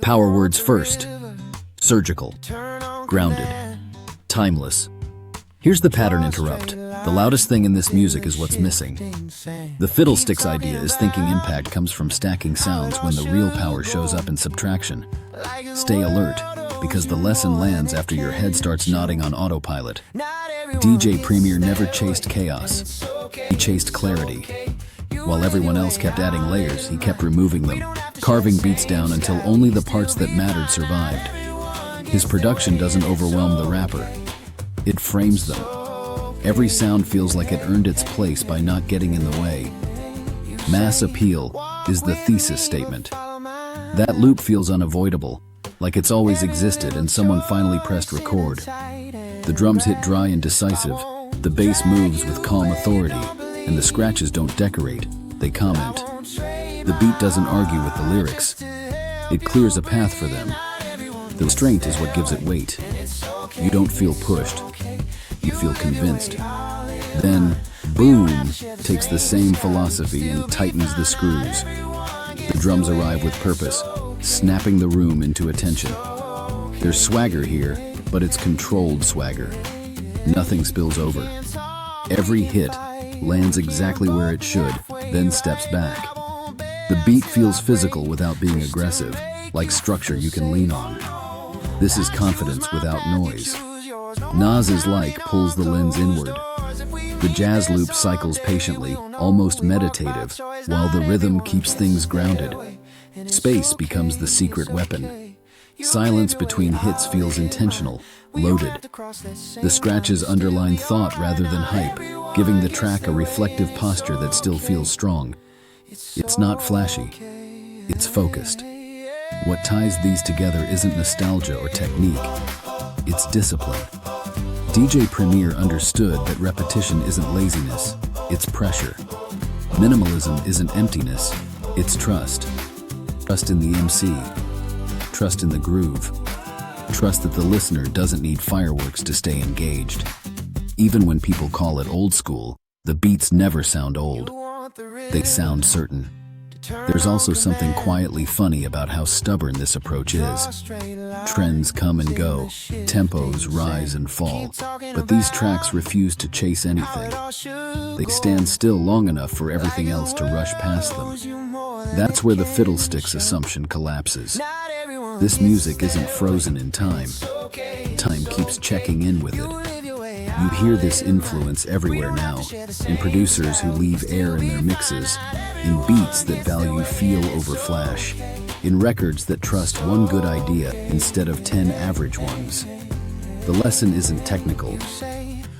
Power words first. Surgical, grounded, timeless. Here's the pattern interrupt. The loudest thing in this music is what's missing. The fiddlesticks idea is thinking impact comes from stacking sounds when the real power shows up in subtraction. Stay alert, because the lesson lands after your head starts nodding on autopilot. DJ Premier never chased chaos. He chased clarity. While everyone else kept adding layers, he kept removing them, carving beats down until only the parts that mattered survived. His production doesn't overwhelm the rapper. It frames them. Every sound feels like it earned its place by not getting in the way. Mass appeal is the thesis statement. That loop feels unavoidable, like it's always existed and someone finally pressed record. The drums hit dry and decisive, the bass moves with calm authority, and the scratches don't decorate, they comment. The beat doesn't argue with the lyrics. It clears a path for them. The restraint is what gives it weight. You don't feel pushed. You feel convinced. Then, boom, takes the same philosophy and tightens the screws. The drums arrive with purpose, snapping the room into attention. There's swagger here, but it's controlled swagger. Nothing spills over. Every hit lands exactly where it should, then steps back. The beat feels physical without being aggressive, like structure you can lean on. This is confidence without noise. Nas Is Like pulls the lens inward. The jazz loop cycles patiently, almost meditative, while the rhythm keeps things grounded. Space becomes the secret weapon. Silence between hits feels intentional, loaded. The scratches underline thought rather than hype, giving the track a reflective posture that still feels strong. It's not flashy. It's focused. What ties these together isn't nostalgia or technique. It's discipline. DJ Premier understood that repetition isn't laziness, it's pressure. Minimalism isn't emptiness, it's trust. Trust in the MC. Trust in the groove. Trust that the listener doesn't need fireworks to stay engaged. Even when people call it old school, the beats never sound old. They sound certain. There's also something quietly funny about how stubborn this approach is. Trends come and go, tempos rise and fall, but these tracks refuse to chase anything. They stand still long enough for everything else to rush past them. That's where the fiddlesticks assumption collapses. This music isn't frozen in time. Time keeps checking in with it. You hear this influence everywhere now, in producers who leave air in their mixes, in beats that value feel over flash, in records that trust one good idea instead of 10 average ones. The lesson isn't technical,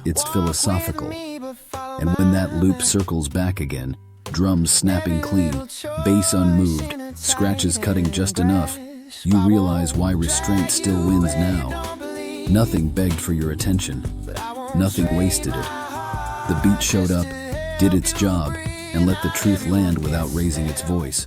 it's philosophical. And when that loop circles back again, drums snapping clean, bass unmoved, scratches cutting just enough, you realize why restraint still wins now. Nothing begged for your attention. Nothing wasted it. The beat showed up, did its job, and let the truth land without raising its voice.